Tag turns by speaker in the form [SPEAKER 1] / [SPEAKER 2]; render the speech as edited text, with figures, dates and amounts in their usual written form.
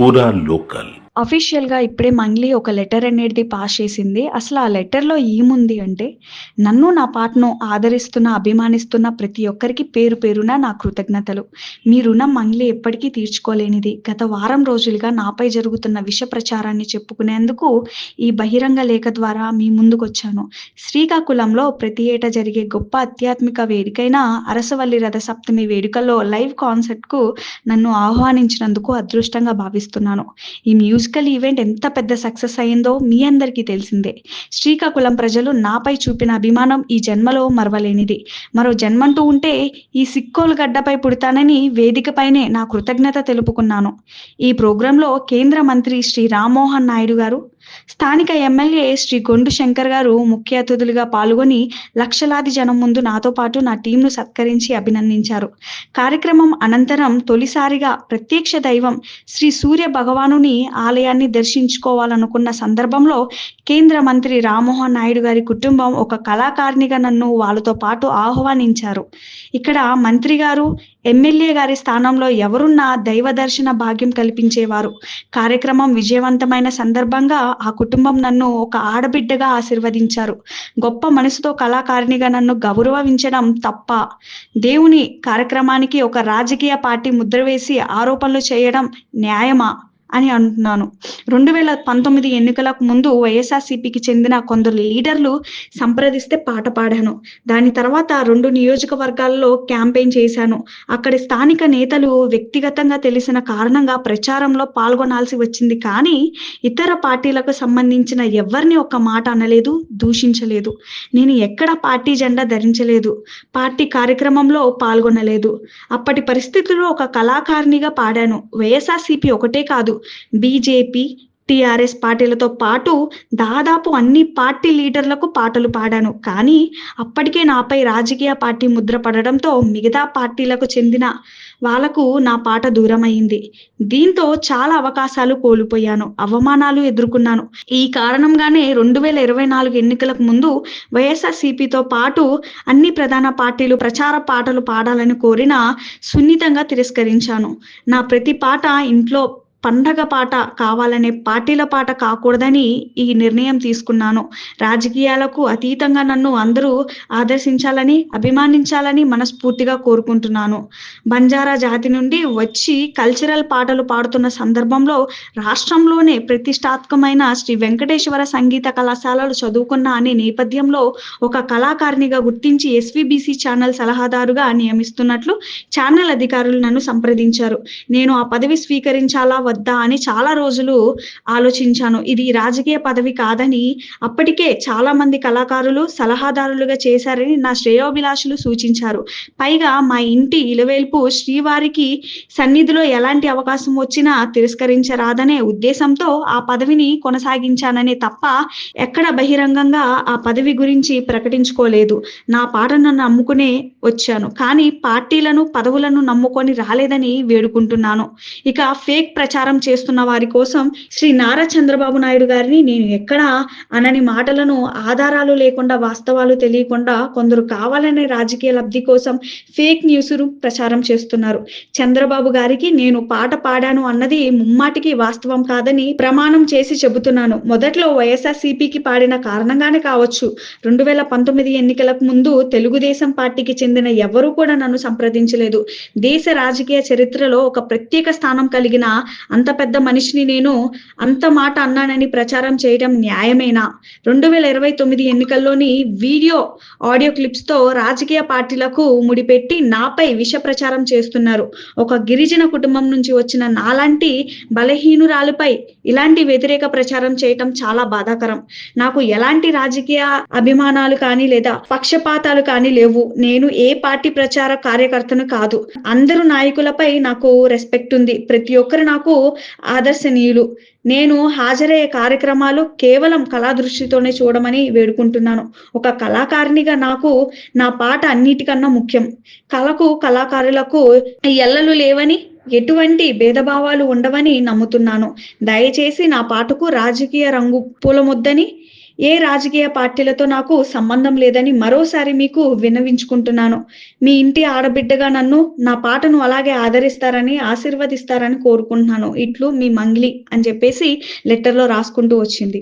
[SPEAKER 1] పూరా లోకల్.
[SPEAKER 2] అఫీషియల్‌గా ఇప్పుడే మంగ్లీ ఒక లెటర్ అనేది పాస్ చేసింది. అసలు ఆ లెటర్‌లో ఏముంది అంటే, నన్ను, నా పాటను ఆదరిస్తున్న, అభిమానిస్తున్న ప్రతి ఒక్కరికి పేరు పేరున నా కృతజ్ఞతలు. మీ రుణం మంగ్లీ ఎప్పటికీ తీర్చుకోలేనిది. గత వారం రోజులుగా నాపై జరుగుతున్న విష ప్రచారాన్ని చెప్పుకునేందుకు ఈ బహిరంగ లేఖ ద్వారా మీ ముందుకొచ్చాను. శ్రీకాకుళంలో ప్రతి ఏటా జరిగే గొప్ప ఆధ్యాత్మిక వేడుకైన అరసవల్లి రథ సప్తమి వేడుకల్లో లైవ్ కాన్సర్ట్‌కు నన్ను ఆహ్వానించినందుకు అదృష్టంగా భావిస్తున్నాను. ఈ మ్యూజికల్ ఈవెంట్ ఎంత పెద్ద సక్సెస్ అయిందో మీ అందరికీ తెలిసిందే. శ్రీకాకుళం ప్రజలు నాపై చూపిన అభిమానం ఈ జన్మలో మరవలేనిది. మరో జన్మంటూ ఉంటే ఈ సిక్కోలు గడ్డపై పుడతానని వేదికపైనే నా కృతజ్ఞత తెలుపుకున్నాను. ఈ ప్రోగ్రాంలో కేంద్ర మంత్రి శ్రీ రామ్మోహన్ నాయుడు గారు, స్థానిక ఎమ్మెల్యే శ్రీ గొండు శంకర్ గారు ముఖ్య అతిథులుగా పాల్గొని లక్షలాది జనం ముందు నాతో పాటు నా టీంను సత్కరించి అభినందించారు. కార్యక్రమం అనంతరం తొలిసారిగా ప్రత్యక్ష దైవం శ్రీ సూర్య భగవానుని ఆలయాన్ని దర్శించుకోవాలనుకున్న సందర్భంలో కేంద్ర మంత్రి రామ్మోహన్ నాయుడు గారి కుటుంబం ఒక కళాకారిణిగా నన్ను వాళ్ళతో పాటు ఆహ్వానించారు. ఇక్కడ మంత్రి గారు, ఎమ్మెల్యే గారి స్థానంలో ఎవరున్నా దైవ దర్శన భాగ్యం కల్పించేవారు. కార్యక్రమం విజయవంతమైన సందర్భంగా ఆ కుటుంబం నన్ను ఒక ఆడబిడ్డగా ఆశీర్వదించారు. గొప్ప మనసుతో కళాకారిణిగా నన్ను గౌరవించడం తప్ప, దేవుని కార్యక్రమానికి ఒక రాజకీయ పార్టీ ముద్ర వేసి ఆరోపణలు చేయడం న్యాయమా అని అంటున్నాను. 2019 ఎన్నికలకు ముందు వైఎస్ఆర్‌సీపీకి చెందిన కొందరు లీడర్లు సంప్రదిస్తే పాట పాడాను. దాని తర్వాత 2 నియోజకవర్గాల్లో క్యాంపెయిన్ చేశాను. అక్కడి స్థానిక నేతలు వ్యక్తిగతంగా తెలిసిన కారణంగా ప్రచారంలో పాల్గొనాల్సి వచ్చింది. కానీ ఇతర పార్టీలకు సంబంధించిన ఎవ్వరిని ఒక్క మాట అనలేదు, దూషించలేదు. నేను ఎక్కడా పార్టీ జెండా ధరించలేదు, పార్టీ కార్యక్రమంలో పాల్గొనలేదు. అప్పటి పరిస్థితుల్లో ఒక కళాకారిణిగా పాడాను. వైఎస్ఆర్‌సీపీ ఒకటే కాదు, బీజేపీ, టీఆర్ఎస్ పార్టీలతో పాటు దాదాపు అన్ని పార్టీ లీడర్లకు పాటలు పాడాను. కానీ అప్పటికే నాపై రాజకీయ పార్టీ ముద్ర పడడంతో మిగతా పార్టీలకు చెందిన వాళ్లకు నా పాట దూరమైంది. దీంతో చాలా అవకాశాలు కోల్పోయాను, అవమానాలు ఎదుర్కొన్నాను. ఈ కారణంగానే 2024 ఎన్నికలకు ముందు వైఎస్ఆర్‌సీపీతో పాటు అన్ని ప్రధాన పార్టీలు ప్రచార పాటలు పాడాలని కోరినా సున్నితంగా తిరస్కరించాను. నా ప్రతి పాట ఇంట్లో పండగ పాట కావాలనే, పార్టీల పాట కాకూడదని ఈ నిర్ణయం తీసుకున్నాను. రాజకీయాలకు అతీతంగా నన్ను అందరూ ఆదర్శించాలని, అభిమానించాలని మనస్ఫూర్తిగా కోరుకుంటున్నాను. బంజారా జాతి నుండి వచ్చి కల్చరల్ పాటలు పాడుతున్న సందర్భంలో రాష్ట్రంలోనే ప్రతిష్టాత్మకమైన శ్రీ వెంకటేశ్వర సంగీత కళాశాలలో చదువుకున్న అనే నేపథ్యంలో ఒక కళాకారిణిగా గుర్తించి ఎస్వీబీసీ ఛానల్ సలహాదారుగా నియమిస్తున్నట్లు ఛానల్ అధికారులు నన్ను సంప్రదించారు. నేను ఆ పదవి స్వీకరించాలా వద్దా అని చాలా రోజులు ఆలోచించాను. ఇది రాజకీయ పదవి కాదని, అప్పటికే చాలా మంది కళాకారులు సలహాదారులుగా చేశారని నా శ్రేయోభిలాషులు సూచించారు. పైగా మా ఇంటి ఇలవేల్పు శ్రీవారికి సన్నిధిలో ఎలాంటి అవకాశం వచ్చినా తిరస్కరించరాదనే ఉద్దేశంతో ఆ పదవిని కొనసాగించాననే తప్ప ఎక్కడ బహిరంగంగా ఆ పదవి గురించి ప్రకటించుకోలేదు. నా పాటను నమ్ముకునే వచ్చాను, కానీ పార్టీలను, పదవులను నమ్ముకొని రాలేదని వేడుకుంటున్నాను. ఇక ఫేక్ ప్రచారం చేస్తున్న వారి కోసం శ్రీ నారా చంద్రబాబు నాయుడు గారిని నేను ఎక్కడా అనని మాటలను ఆధారాలు లేకుండా, వాస్తవాలు తెలియకుండా కొందరు కావాలనే రాజకీయ లబ్ధి కోసం ఫేక్ న్యూస్ ప్రచారం చేస్తున్నారు. చంద్రబాబు గారికి నేను పాట పాడాను అన్నది ముమ్మాటికి వాస్తవం కాదని ప్రమాణం చేసి చెబుతున్నాను. మొదట్లో వైఎస్ఆర్‌సీపీకి పాడిన కారణంగానే కావచ్చు, 2019 ఎన్నికలకు ముందు తెలుగుదేశం పార్టీకి చెందిన ఎవరూ కూడా నన్ను సంప్రదించలేదు. దేశ రాజకీయ చరిత్రలో ఒక ప్రత్యేక స్థానం కలిగిన అంత పెద్ద మనిషిని నేను అంత మాట అన్నానని ప్రచారం చేయడం న్యాయమేనా? 2029 ఎన్నికల్లోని వీడియో, ఆడియో క్లిప్స్ తో రాజకీయ పార్టీలకు ముడిపెట్టి నాపై విష ప్రచారం చేస్తున్నారు. ఒక గిరిజన కుటుంబం నుంచి వచ్చిన నాలాంటి బలహీనురాలిపై ఇలాంటి వ్యతిరేక ప్రచారం చేయటం చాలా బాధాకరం. నాకు ఎలాంటి రాజకీయ అభిమానాలు కానీ లేదా పక్షపాతాలు కానీ లేవు. నేను ఏ పార్టీ ప్రచార కార్యకర్తను కాదు. అందరూ నాయకులపై నాకు రెస్పెక్ట్ ఉంది. ప్రతి ఒక్కరు నాకు ఆదర్శనీయులు. నేను హాజరయ్యే కార్యక్రమాలు కేవలం కళా దృష్టితోనే చూడమని వేడుకుంటున్నాను. ఒక కళాకారిణిగా నాకు నా పాట అన్నిటికన్నా ముఖ్యం. కళకు, కళాకారులకు ఎల్లలు లేవని, ఎటువంటి భేదభావాలు ఉండవని నమ్ముతున్నాను. దయచేసి నా పాటకు రాజకీయ రంగు పూలముద్దని ఏ రాజకీయ పార్టీలతో నాకు సంబంధం లేదని మరోసారి మీకు విన్నవించుకుంటున్నాను. మీ ఇంటి ఆడబిడ్డగా నన్ను, నా పాటను అలాగే ఆదరిస్తారని, ఆశీర్వదిస్తారని కోరుకుంటున్నాను. ఇట్లు మీ మంగ్లీ అని చెప్పేసి లెటర్‌లో రాసుకుంటూ వచ్చింది.